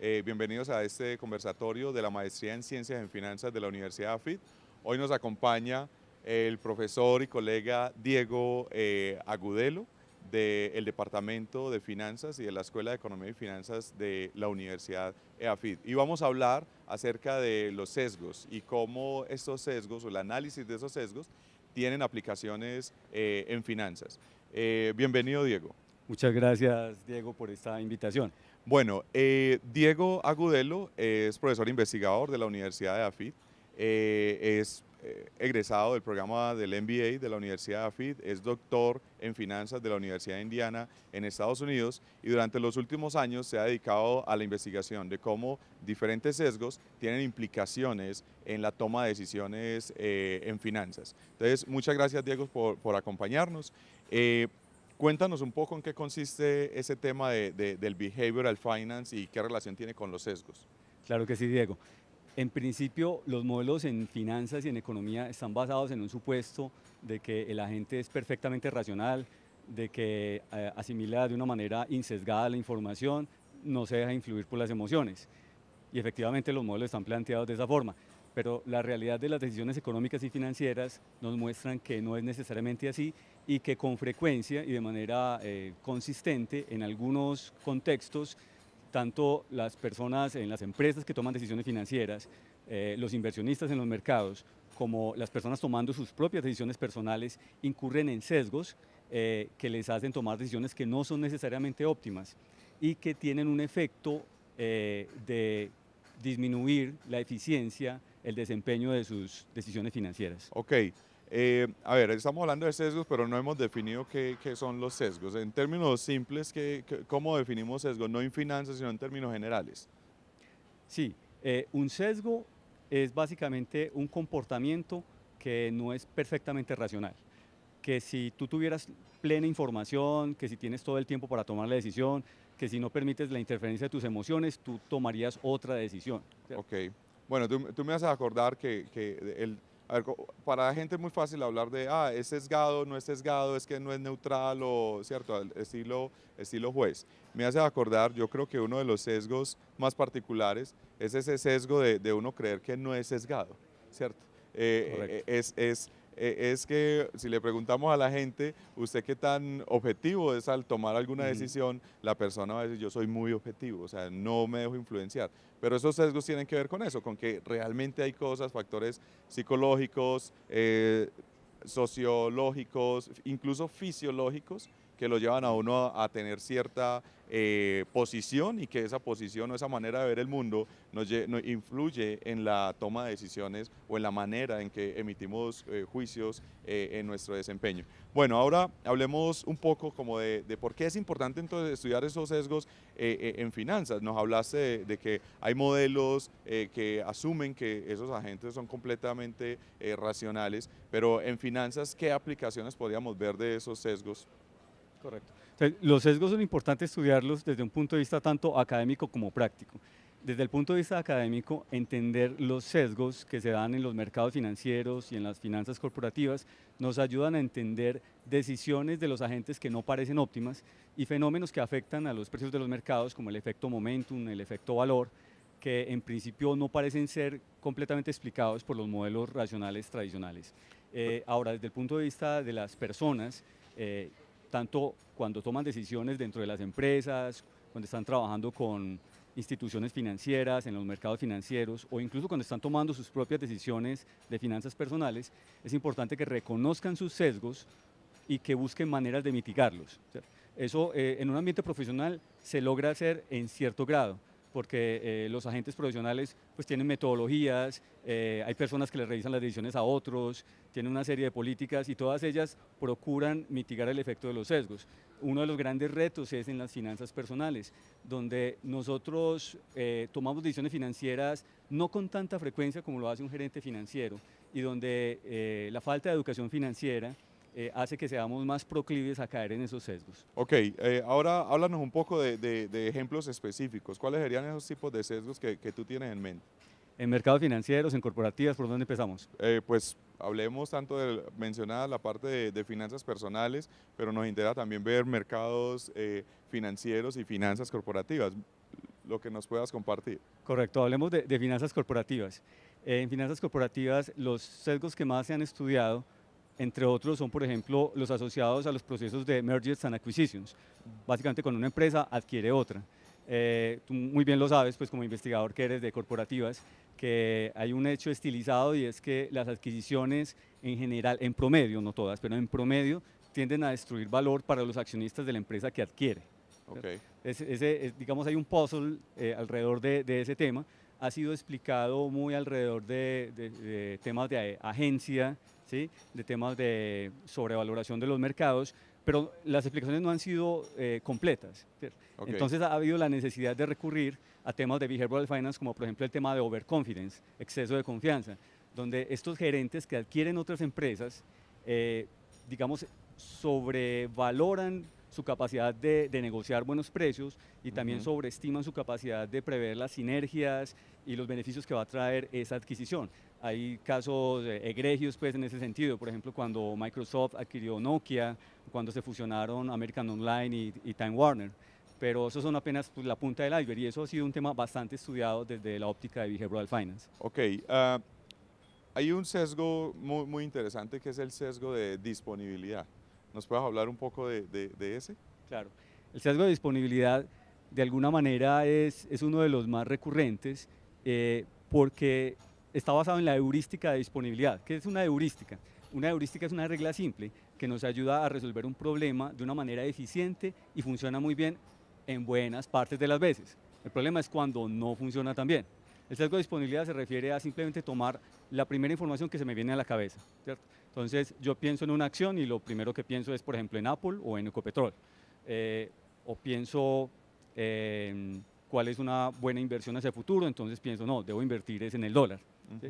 Bienvenidos a este conversatorio de la Maestría en Ciencias en Finanzas de la Universidad AFIT. Hoy nos acompaña el profesor y colega Diego Agudelo del Departamento de Finanzas y de la Escuela de Economía y Finanzas de la Universidad AFIT. Y vamos a hablar acerca de los sesgos y cómo estos sesgos o el análisis de esos sesgos tienen aplicaciones en finanzas. Bienvenido, Diego. Muchas gracias, Diego, por esta invitación. Bueno, Diego Agudelo es profesor investigador de la Universidad de AFIT, es egresado del programa del MBA de la Universidad de AFIT, es doctor en finanzas de la Universidad de Indiana en Estados Unidos y durante los últimos años se ha dedicado a la investigación de cómo diferentes sesgos tienen implicaciones en la toma de decisiones en finanzas. Entonces, muchas gracias, Diego, por acompañarnos. Cuéntanos un poco en qué consiste ese tema del behavioral finance y qué relación tiene con los sesgos. Claro que sí, Diego. En principio, los modelos en finanzas y en economía están basados en un supuesto de que el agente es perfectamente racional, de que asimila de una manera insesgada la información, no se deja influir por las emociones. Y efectivamente los modelos están planteados de esa forma. Pero la realidad de las decisiones económicas y financieras nos muestran que no es necesariamente así y que con frecuencia y de manera consistente en algunos contextos, tanto las personas en las empresas que toman decisiones financieras, los inversionistas en los mercados, como las personas tomando sus propias decisiones personales, incurren en sesgos que les hacen tomar decisiones que no son necesariamente óptimas y que tienen un efecto de disminuir la eficiencia, el desempeño de sus decisiones financieras. Ok, a ver, estamos hablando de sesgos, pero no hemos definido qué son los sesgos. En términos simples, ¿cómo definimos sesgos? No en finanzas, sino en términos generales. Sí, un sesgo es básicamente un comportamiento que no es perfectamente racional. Que si tú tuvieras plena información, que si tienes todo el tiempo para tomar la decisión, que si no permites la interferencia de tus emociones, tú tomarías otra decisión. Ok, bueno, tú me haces acordar a ver, para la gente es muy fácil hablar de, es sesgado, no es sesgado, es que no es neutral o, ¿cierto?, al estilo juez. Me hace acordar, yo creo que uno de los sesgos más particulares es ese sesgo de uno creer que no es sesgado, ¿cierto? Correcto. Es que si le preguntamos a la gente, ¿usted qué tan objetivo es al tomar alguna Ujú. decisión? La persona va a decir, yo soy muy objetivo, o sea, no me dejo influenciar. Pero esos sesgos tienen que ver con eso, con que realmente hay cosas, factores psicológicos, sociológicos, incluso fisiológicos, que lo llevan a uno a tener cierta posición y que esa posición o esa manera de ver el mundo nos influye en la toma de decisiones o en la manera en que emitimos juicios en nuestro desempeño. Bueno, ahora hablemos un poco como de por qué es importante entonces estudiar esos sesgos en finanzas. Nos hablaste de que hay modelos que asumen que esos agentes son completamente racionales, pero en finanzas, ¿qué aplicaciones podríamos ver de esos sesgos? Correcto. Entonces, los sesgos son importantes estudiarlos desde un punto de vista tanto académico como práctico. Desde el punto de vista académico, entender los sesgos que se dan en los mercados financieros y en las finanzas corporativas nos ayudan a entender decisiones de los agentes que no parecen óptimas y fenómenos que afectan a los precios de los mercados, como el efecto momentum, el efecto valor, que en principio no parecen ser completamente explicados por los modelos racionales tradicionales. Ahora, desde el punto de vista de las personas, tanto cuando toman decisiones dentro de las empresas, cuando están trabajando con instituciones financieras, en los mercados financieros o incluso cuando están tomando sus propias decisiones de finanzas personales, es importante que reconozcan sus sesgos y que busquen maneras de mitigarlos. Eso en un ambiente profesional se logra hacer en cierto grado, porque los agentes profesionales pues tienen metodologías, hay personas que les revisan las decisiones a otros, tienen una serie de políticas y todas ellas procuran mitigar el efecto de los sesgos. Uno de los grandes retos es en las finanzas personales, donde nosotros tomamos decisiones financieras no con tanta frecuencia como lo hace un gerente financiero y donde la falta de educación financiera hace que seamos más proclives a caer en esos sesgos. Ok, ahora háblanos un poco de ejemplos específicos. ¿Cuáles serían esos tipos de sesgos que tú tienes en mente? En mercados financieros, en corporativas, ¿por dónde empezamos? Pues hablemos tanto de mencionada la parte de finanzas personales, pero nos interesa también ver mercados financieros y finanzas corporativas. lo que nos puedas compartir. Correcto, hablemos de finanzas corporativas. En finanzas corporativas, los sesgos que más se han estudiado, entre otros, son, por ejemplo, los asociados a los procesos de mergers and acquisitions. Básicamente, cuando una empresa adquiere otra. Tú muy bien lo sabes, pues como investigador que eres de corporativas, que hay un hecho estilizado y es que las adquisiciones en general, en promedio, no todas, pero en promedio, tienden a destruir valor para los accionistas de la empresa que adquiere. Okay. Digamos, hay un puzzle alrededor de ese tema. Ha sido explicado muy alrededor de temas de agencia, ¿sí? De temas de sobrevaloración de los mercados, pero las explicaciones no han sido completas. Okay. Entonces ha habido la necesidad de recurrir a temas de behavioral finance, como por ejemplo el tema de overconfidence, exceso de confianza, donde estos gerentes que adquieren otras empresas, digamos, sobrevaloran su capacidad de negociar buenos precios y también sobreestiman su capacidad de prever las sinergias y los beneficios que va a traer esa adquisición. Hay casos egregios pues, en ese sentido, por ejemplo, cuando Microsoft adquirió Nokia, cuando se fusionaron American Online y Time Warner, pero esos son apenas pues, la punta del iceberg y eso ha sido un tema bastante estudiado desde la óptica de Behavioral Finance. Ok, hay un sesgo muy interesante que es el sesgo de disponibilidad. ¿Nos puedes hablar un poco de ese? Claro, el sesgo de disponibilidad de alguna manera es uno de los más recurrentes porque está basado en la heurística de disponibilidad. ¿Qué es una heurística? Una heurística es una regla simple que nos ayuda a resolver un problema de una manera eficiente y funciona muy bien en buenas partes de las veces. El problema es cuando no funciona tan bien. El sesgo de disponibilidad se refiere a simplemente tomar la primera información que se me viene a la cabeza, ¿cierto? Entonces yo pienso en una acción y lo primero que pienso es, por ejemplo, en Apple o en Ecopetrol. O pienso cuál es una buena inversión hacia el futuro, entonces pienso, no, debo invertir es en el dólar. ¿Sí?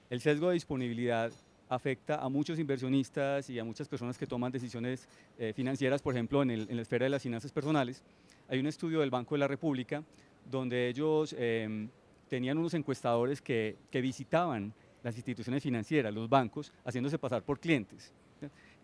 El sesgo de disponibilidad afecta a muchos inversionistas y a muchas personas que toman decisiones financieras, por ejemplo, en la esfera de las finanzas personales. Hay un estudio del Banco de la República donde ellos tenían unos encuestadores que visitaban las instituciones financieras, los bancos, haciéndose pasar por clientes.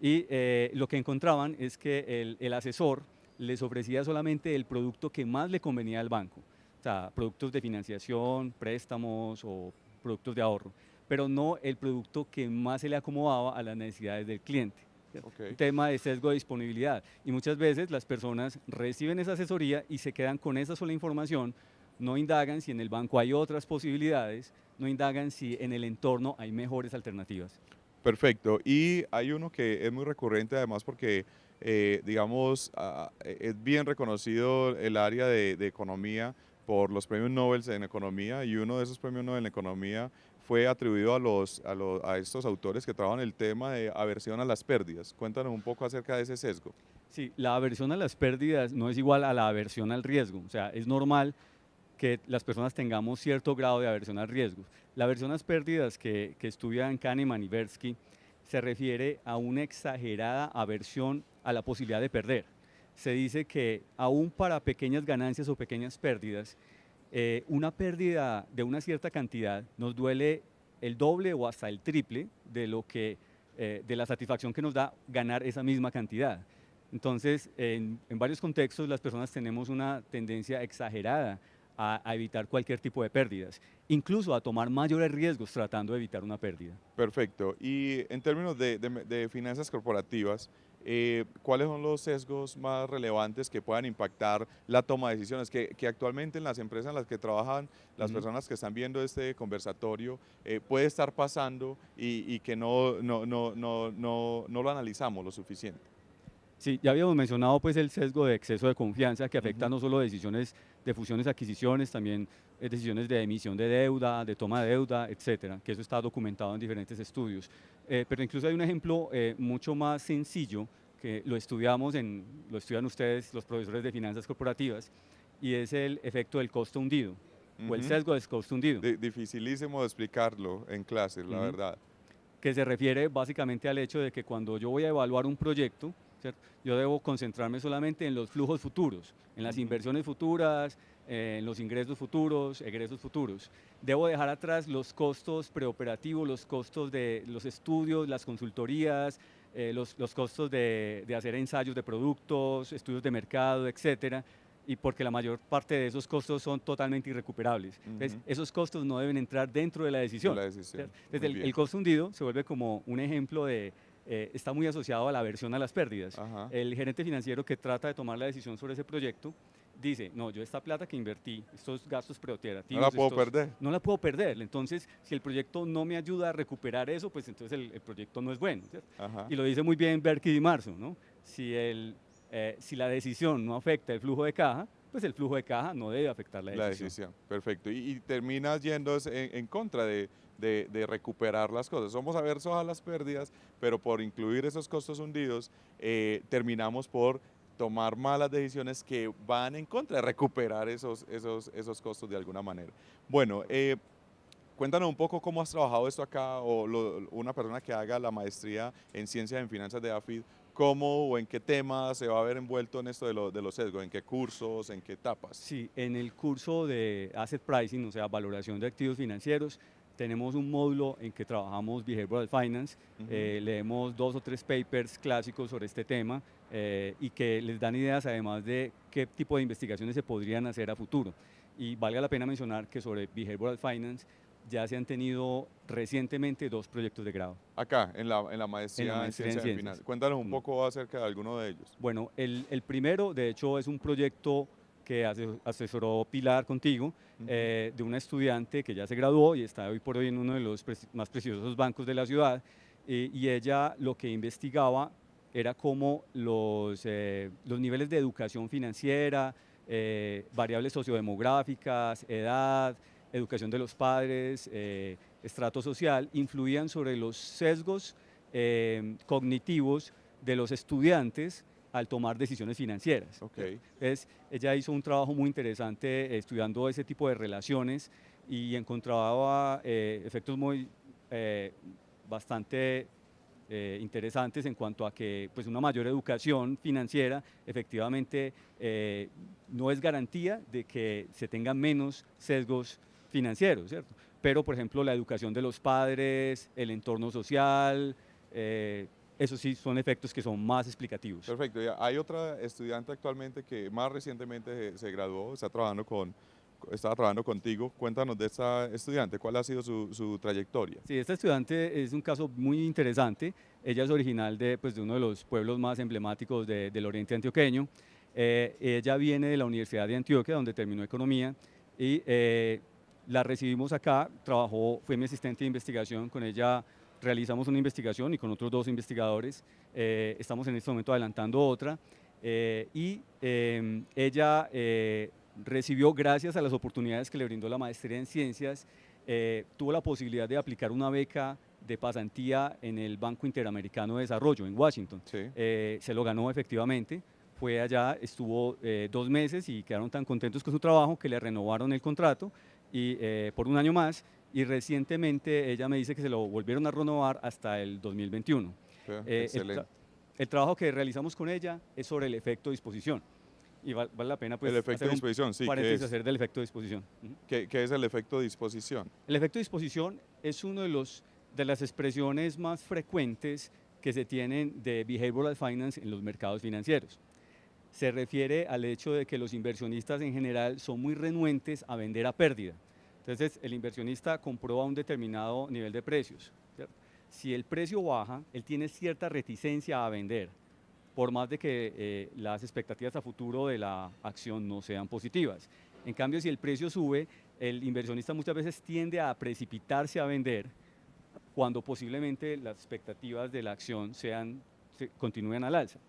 Y lo que encontraban es que el asesor les ofrecía solamente el producto que más le convenía al banco, o sea, productos de financiación, préstamos o productos de ahorro, pero no el producto que más se le acomodaba a las necesidades del cliente. Okay. Un tema de sesgo de disponibilidad. Y muchas veces las personas reciben esa asesoría y se quedan con esa sola información, no indagan si en el banco hay otras posibilidades, no indagan si en el entorno hay mejores alternativas. Perfecto. Y hay uno que es muy recurrente además porque, digamos, es bien reconocido el área de economía por los premios Nobel en economía y uno de esos premios Nobel en economía fue atribuido a estos autores que trabajan el tema de aversión a las pérdidas. Cuéntanos un poco acerca de ese sesgo. Sí, la aversión a las pérdidas no es igual a la aversión al riesgo. O sea, es normal que las personas tengamos cierto grado de aversión al riesgo. La aversión a las pérdidas que estudian Kahneman y Tversky se refiere a una exagerada aversión a la posibilidad de perder. Se dice que aún para pequeñas ganancias o pequeñas pérdidas, una pérdida de una cierta cantidad nos duele el doble o hasta el triple de lo que de la satisfacción que nos da ganar esa misma cantidad. Entonces, en varios contextos las personas tenemos una tendencia exagerada a evitar cualquier tipo de pérdidas, incluso a tomar mayores riesgos tratando de evitar una pérdida. Perfecto. Y en términos de finanzas corporativas, ¿cuáles son los sesgos más relevantes que puedan impactar la toma de decisiones? Que actualmente en las empresas en las que trabajan las personas que están viendo este conversatorio puede estar pasando y que no lo analizamos lo suficiente. Sí, ya habíamos mencionado pues el sesgo de exceso de confianza que afecta no solo decisiones de fusiones, adquisiciones, también decisiones de emisión de deuda, de toma de deuda, etcétera, que eso está documentado en diferentes estudios. Pero incluso hay un ejemplo mucho más sencillo que lo estudian ustedes, los profesores de finanzas corporativas, y es el efecto del costo hundido o el sesgo del costo hundido. Dificilísimo de explicarlo en clases, la verdad. Que se refiere básicamente al hecho de que cuando yo voy a evaluar un proyecto, ¿cierto? Yo debo concentrarme solamente en los flujos futuros, en las inversiones futuras, en los ingresos futuros, egresos futuros. Debo dejar atrás los costos preoperativos, los costos de los estudios, las consultorías, los costos de hacer ensayos de productos, estudios de mercado, etcétera, y porque la mayor parte de esos costos son totalmente irrecuperables. Entonces, esos costos no deben entrar dentro de la decisión. La decisión. Desde el costo hundido se vuelve como un ejemplo de, está muy asociado a la aversión a las pérdidas. Ajá. El gerente financiero que trata de tomar la decisión sobre ese proyecto dice, no, yo esta plata que invertí, estos gastos preoperativos, No la puedo perder. no la puedo perder. Entonces, si el proyecto no me ayuda a recuperar eso, pues entonces el proyecto no es bueno, ¿cierto? Ajá. Y lo dice muy bien Berkey Di Marzo, ¿no? Si la decisión no afecta el flujo de caja, pues el flujo de caja no debe afectar la decisión. Perfecto. Y terminas yendo en contra de recuperar las cosas. Somos aversos a las pérdidas, pero por incluir esos costos hundidos, terminamos por tomar malas decisiones que van en contra de recuperar esos costos de alguna manera. Bueno, cuéntanos un poco cómo has trabajado esto acá, o una persona que haga la maestría en Ciencias en Finanzas de AFID, cómo o en qué temas se va a ver envuelto en esto de los sesgos, en qué cursos, en qué etapas. Sí, en el curso de Asset Pricing, o sea, valoración de activos financieros, tenemos un módulo en que trabajamos Behavioral Finance, leemos 2 o 3 papers clásicos sobre este tema y que les dan ideas además de qué tipo de investigaciones se podrían hacer a futuro. Y valga la pena mencionar que sobre Behavioral Finance ya se han tenido recientemente 2 proyectos de grado. Acá, en la maestría en Ciencias en Finanzas. Cuéntanos un poco acerca de alguno de ellos. Bueno, el primero, de hecho, es un proyecto que asesoró Pilar contigo, de una estudiante que ya se graduó y está hoy por hoy en uno de los más preciosos bancos de la ciudad, y ella lo que investigaba era cómo los niveles de educación financiera, variables sociodemográficas, edad, educación de los padres, estrato social, influían sobre los sesgos cognitivos de los estudiantes al tomar decisiones financieras. Okay. Entonces, ella hizo un trabajo muy interesante estudiando ese tipo de relaciones y encontraba efectos muy bastante interesantes en cuanto a que pues, una mayor educación financiera efectivamente no es garantía de que se tengan menos sesgos financieros, ¿cierto? Pero, por ejemplo, la educación de los padres, el entorno social, eso sí son efectos que son más explicativos. Perfecto. Hay otra estudiante actualmente que más recientemente se graduó, estaba trabajando contigo. Cuéntanos de esta estudiante, ¿cuál ha sido su trayectoria? Sí, esta estudiante es un caso muy interesante. Ella es original de uno de los pueblos más emblemáticos del oriente antioqueño. Ella viene de la Universidad de Antioquia, donde terminó economía, y la recibimos acá, fue mi asistente de investigación, con ella realizamos una investigación y con otros 2 investigadores estamos en este momento adelantando otra, y ella recibió, gracias a las oportunidades que le brindó la maestría en ciencias, tuvo la posibilidad de aplicar una beca de pasantía en el Banco Interamericano de Desarrollo en Washington. Sí. Se lo ganó efectivamente, fue allá, estuvo 2 meses y quedaron tan contentos con su trabajo que le renovaron el contrato y, por 1 año más, y recientemente ella me dice que se lo volvieron a renovar hasta el 2021. Excelente. El trabajo que realizamos con ella es sobre el efecto de disposición. Y vale la pena pues, el efecto de disposición, sí. paréntesis hacer del efecto de disposición. ¿Qué es el efecto de disposición? El efecto de disposición es uno de las expresiones más frecuentes que se tienen de behavioral finance en los mercados financieros. Se refiere al hecho de que los inversionistas en general son muy renuentes a vender a pérdida. Entonces, el inversionista compró a un determinado nivel de precios, ¿cierto? Si el precio baja, él tiene cierta reticencia a vender, por más de que las expectativas a futuro de la acción no sean positivas. En cambio, si el precio sube, el inversionista muchas veces tiende a precipitarse a vender cuando posiblemente las expectativas de la acción continúen al alza.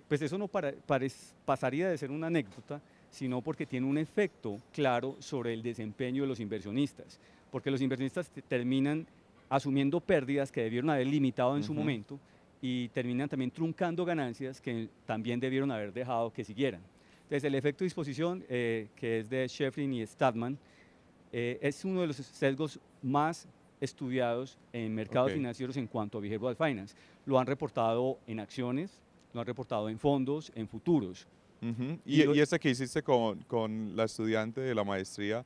Pues eso no pasaría de ser una anécdota, sino porque tiene un efecto claro sobre el desempeño de los inversionistas, porque los inversionistas terminan asumiendo pérdidas que debieron haber limitado en su momento y terminan también truncando ganancias que también debieron haber dejado que siguieran. Entonces, el efecto de disposición, que es de Sheffrin y Stadman, es uno de los sesgos más estudiados en mercados financieros en cuanto a behavioral finance. Lo han reportado en acciones, lo han reportado en fondos, en futuros. ¿Y este que hiciste con la estudiante de la maestría,